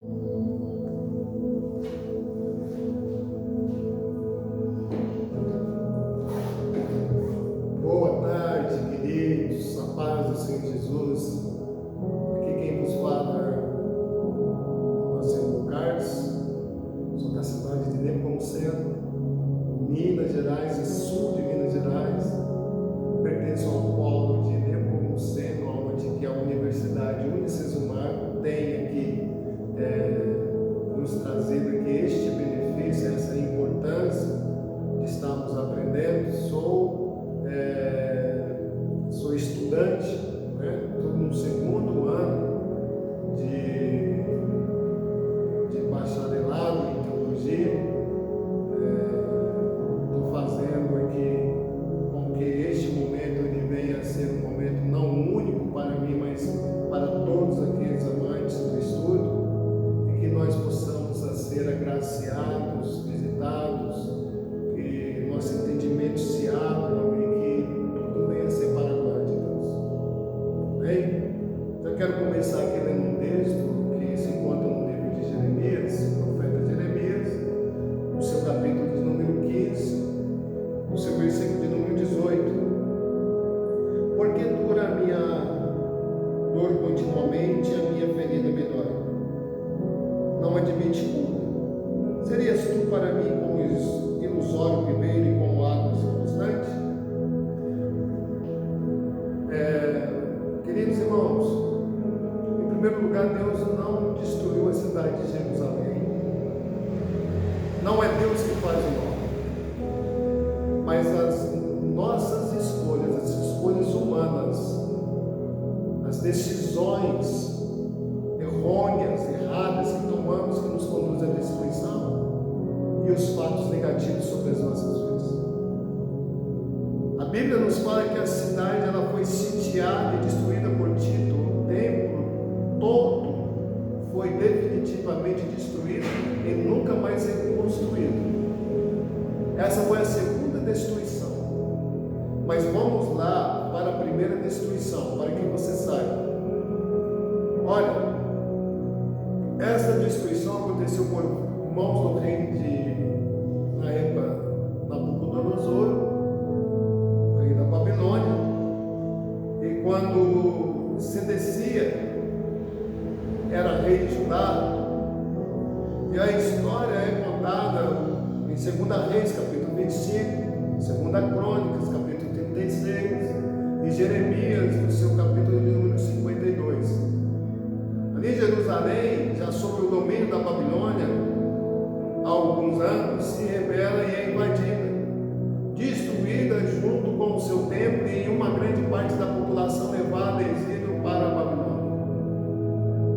Boa tarde, queridos, a paz do Senhor Jesus. Aqui quem vos fala é o Marcelo Carlos, sou da cidade de Nepomuceno, Minas Gerais e sul de Minas Gerais. Pertenço ao polo de Nepomuceno, onde que a Universidade Unicesumar tem aqui nos trazido aqui este benefício, essa importância de estarmos aprendendo. Sou estudante, estou no segundo ano de bacharelado em teologia. Estou fazendo aqui com que este momento ele venha a ser um momento não único para mim, mas para todos aqueles amantes do estudo, e que nós possamos ser agraciados, visitados, que nosso entendimento se abra e que tudo venha a ser para a glória de Deus. Bem? Então eu quero começar aqui lendo um texto que se encontra no livro de Jeremias, profeta Jeremias, no seu capítulo de número 15, no seu versículo de número 18. Porque dura a minha dor continuamente, a minha ferida me dói. Não admite cura. Serias tu para mim como ilusório primeiro e como água circunstante? Queridos irmãos, em primeiro lugar, Deus não destruiu a cidade de Jerusalém. Não é Deus que faz o mal, mas as nossas escolhas, as escolhas humanas, as decisões errôneas, erradas que tomamos, que nos conduzem à destruição, e os fatos negativos sobre as nossas vidas. A Bíblia nos fala que a cidade ela foi sitiada e destruída por Tito. O templo todo foi definitivamente destruído e nunca mais reconstruído. Essa foi a segunda destruição. Mas vamos lá para a primeira destruição, para que você saiba. Olha, essa destruição aconteceu por mãos do rei na época, Nabucodonosor, rei da Babilônia. E quando Sedecia era rei de Judá, e a história é contada em 2 Reis, capítulo 25, 2 Crônicas, capítulo 36, e Jeremias, no seu capítulo número 52. Ali em Jerusalém, já sob o domínio da Babilônia, há alguns anos, se rebela e é invadida, destruída junto com o seu templo, e uma grande parte da população levada a exílio para a Babilônia.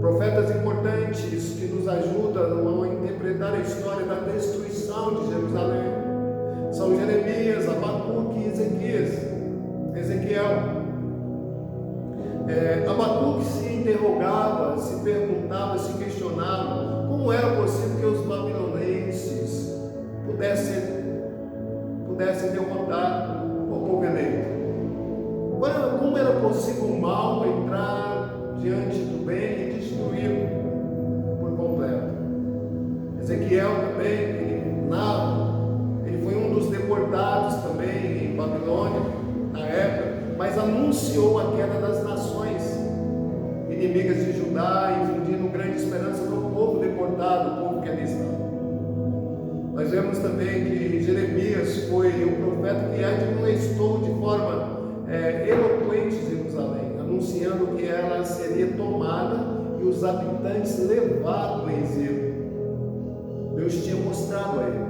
Profetas importantes que nos ajudam a interpretar a história da destruição de Jerusalém são Jeremias, Abacuque e Ezequiel. Abacuque se interrogava, se perguntava, se questionava como era possível que os babilonenses pudessem derrotar o povo eleito. Como era possível o mal entrar diante do bem e destruí-lo por completo? Ezequiel também, ele foi um dos deportados também em Babilônia na época, mas anunciou a queda das nações inimigas de Judá, infundindo grande esperança no povo deportado, o povo que ali estava. Nós vemos também que Jeremias foi o profeta que admoestou de forma eloquente Jerusalém, anunciando que ela seria tomada e os habitantes levados ao exílio. Deus tinha mostrado a ele,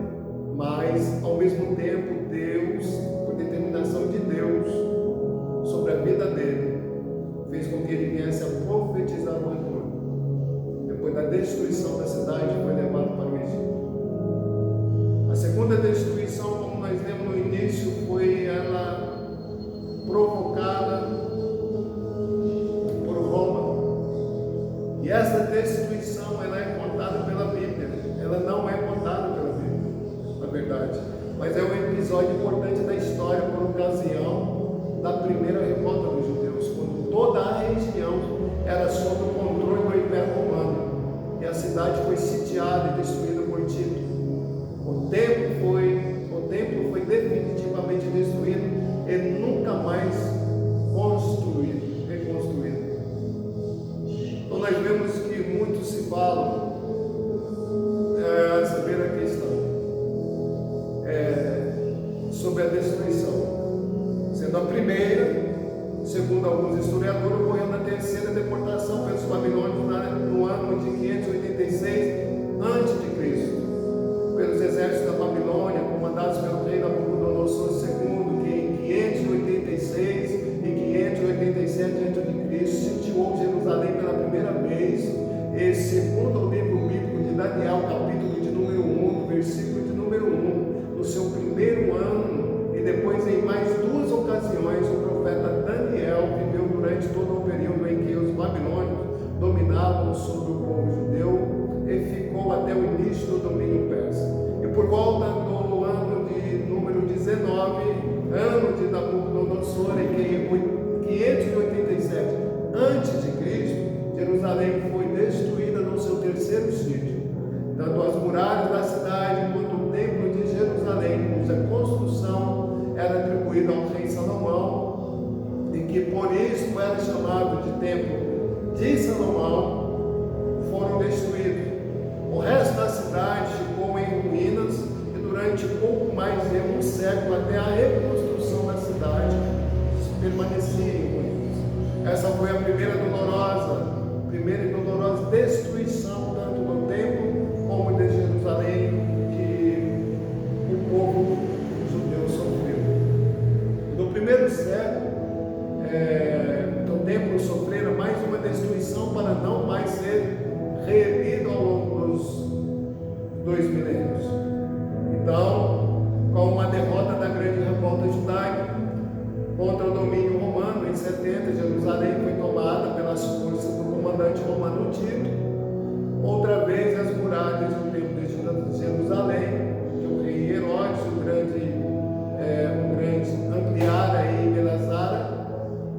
mas ao mesmo tempo Deus, por determinação de Deus sobre a vida dele, fez com que ele viesse a profetizar o retorno. Depois da destruição da cidade, foi levado para o Egito. A segunda destruição, como nós vemos no início, foi ela provocada por Roma. E essa destruição ela é contada pela Bíblia. Ela não é contada pela Bíblia, na verdade, mas é um episódio importante da história por ocasião da primeira revolta dos judeus, quando toda a região era sob o controle do Império Romano e a cidade cidade foi sitiada e destruída por Tito. O templo foi definitivamente destruído e nunca mais reconstruído. Então nós vemos que muito se fala a saber a questão sobre a destruição, sendo a primeira, segundo alguns historiadores, ocorreu na terceira deportação pelos babilônios no ano de 586 a.C., pelos exércitos da Babilônia, comandados pelo rei Nabucodonosor II, que em 586 e 587 a.C. sitiou Jerusalém pela primeira vez, e segundo o livro bíblico de Daniel, capítulo de número 1, versículo de número 1, no seu primeiro ano, e depois em mais duas ocasiões, o profeta Daniel viveu durante todo o período em que os babilônios dominavam sobre o povo judeu, e ficou até o início do domínio persa. E por volta do ano de número 19, ano de Nabucodonosor, em 587 a.C., Jerusalém foi destruída no seu terceiro sítio. Tanto as muralhas da cidade quanto o templo de Jerusalém, cuja construção era atribuída ao rei Salomão, e que por isso era chamado de templo de Salomão, foram destruídos. O resto da cidade ficou em ruínas e durante pouco mais de um século, até a reconstrução da cidade, permanecia em ruínas. Essa foi a primeira e dolorosa destruição tanto do templo como de Jerusalém que o povo judeu sofreu. No primeiro século, o templo sofrera mais uma destruição para não mais ser reerguido ao longo dos 2 milênios. Então, com a derrota da grande revolta judaica contra o domínio romano, em 70, Jerusalém foi tomada pelas forças do comandante romano Tito. Outra vez, as muralhas do templo de Jerusalém, que o rei Herodes, o grande ampliara e embelezara,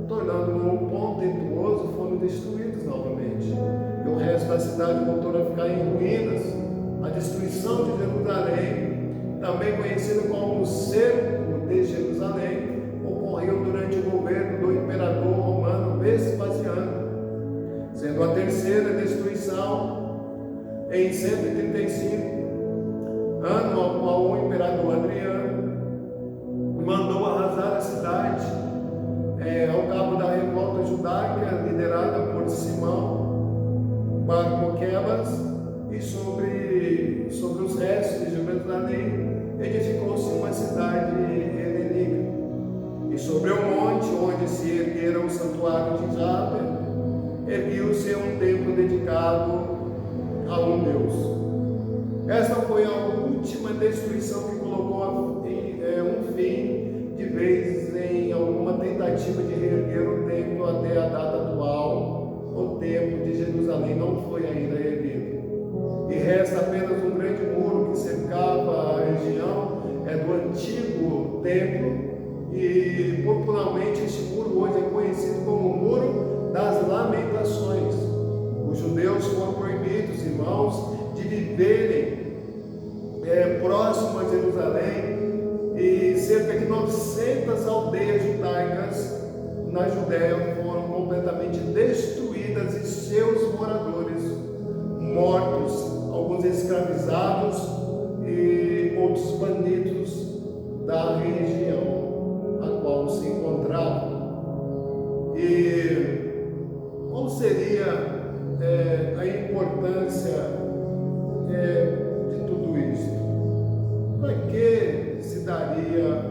tornando-o um pontetuoso, foram destruídos novamente. E o resto da cidade voltou a ficar em ruínas. A destruição de Jerusalém, também conhecida como o cerco de Jerusalém, ocorreu durante o governo do imperador romano Vespasiano, sendo a terceira destruição em 135, ano ao qual o imperador Adriano mandou arrasar a cidade, ao cabo da revolta judaica liderada por Simão Bar-Coquebas, e sobre os restos de Jerusalém edificou-se uma cidade helênica. E sobre o monte onde se erguera o santuário de Jahve, erguiu-se um templo dedicado a um Deus. Essa foi a última destruição que colocou um fim de vez em alguma tentativa de reerguer o templo até a data atual. O templo de Jerusalém não foi ainda erguido. E resta apenas um grande muro que cercava a região do antigo templo, e popularmente este muro hoje é conhecido como o Muro das Lamentações. Os judeus foram proibidos, irmãos, de viverem próximo a Jerusalém, e cerca de 900 aldeias judaicas na Judéia foram completamente destruídas e seus moradores mortos, alguns escravizados e outros banidos da região a qual se encontravam. E qual seria a importância de tudo isso? Para que se daria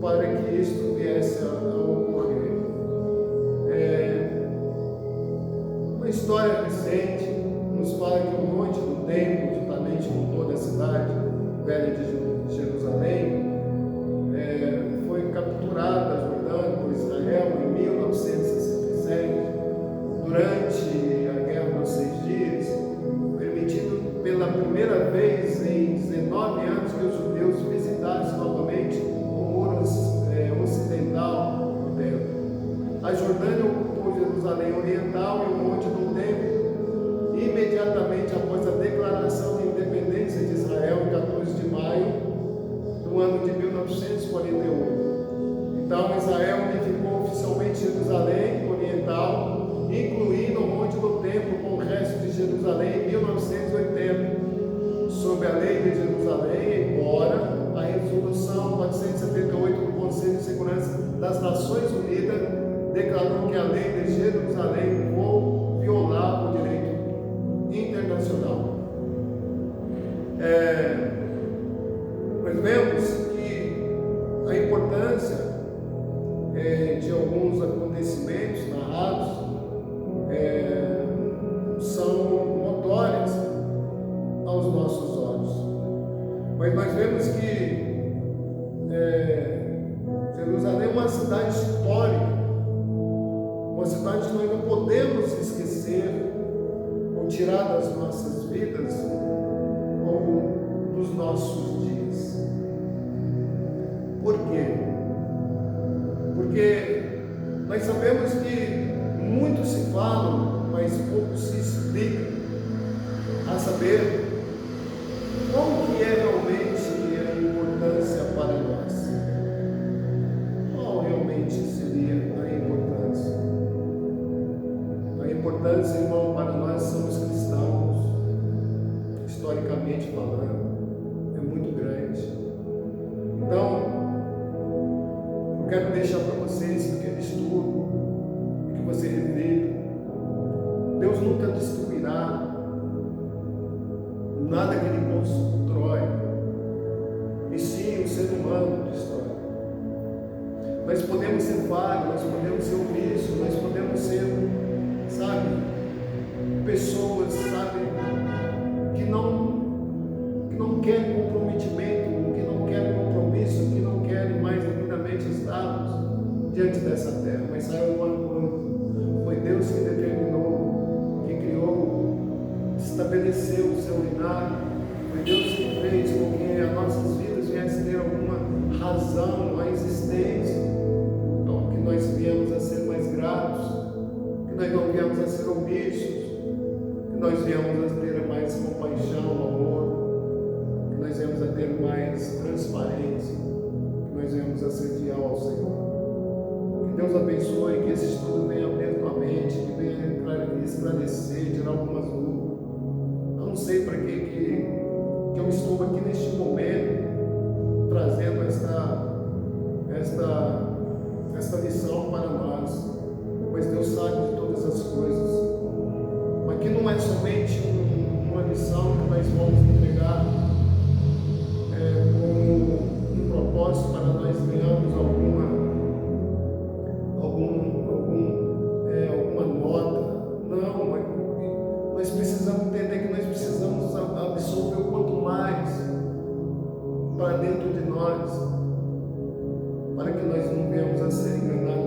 para que isto viesse a ocorrer? Uma história recente nos fala que o monte do templo, juntamente com toda a cidade velha de Jerusalém, foi capturada da Jordânia por Israel em 1967, durante a Guerra dos 6 Dias, permitindo pela primeira vez em 19 anos que os judeus visitassem novamente o muro ocidental do templo. A Jordânia ocupou Jerusalém Oriental e o monte do templo das Nações Unidas declarou que a lei de Jerusalém violava o direito internacional. Nós vemos que a importância de alguns acontecimentos narrados são notórias aos nossos olhos, mas nós vemos que Jerusalém é uma cidade histórica, uma cidade que nós não podemos esquecer ou tirar das nossas vidas ou dos nossos dias. Por quê? Porque nós sabemos que muito se fala, mas pouco se explica, a saber qual que é realmente a importância para nós. Qual realmente seria a importância? A importância, irmão, para nós somos cristãos, historicamente falando, é muito grande. Então, eu quero deixar para vocês um pequeno estudo, que você reflita. Deus nunca destruirá nada que Ele constrói, e sim o ser humano destrói. Nós podemos ser falhos, nós podemos ser omissos, nós podemos ser, sabe, pessoas, sabe, que não querem comprometimento, que não querem compromisso, que não querem mais devidamente estarmos diante dessa terra. Mas saiba uma coisa: foi Deus que determinou, que criou, estabeleceu o seu reinado. Foi Deus que fez com que as nossas vidas viessem ter alguma razão, a existência. Então, que nós viemos a ser mais gratos, que nós não viemos a ser omissos, que nós viemos a ter mais compaixão, amor, que nós viemos a ter mais transparência, que nós viemos a ser fiel ao Senhor. Que Deus abençoe, que esse estudo venha abrir tua mente, que venha esclarecer, tirar algumas dúvidas. Eu não sei para que eu estou aqui neste momento trazendo esta lição para nós, pois Deus sabe de todas as coisas. Mas aqui não é somente uma lição que nós vamos entregar com um propósito para nós ganharmos alguma nota. Não, mas nós precisamos entender que nós precisamos absorver o quanto mais para dentro de nós, para que nós não venhamos a ser enganados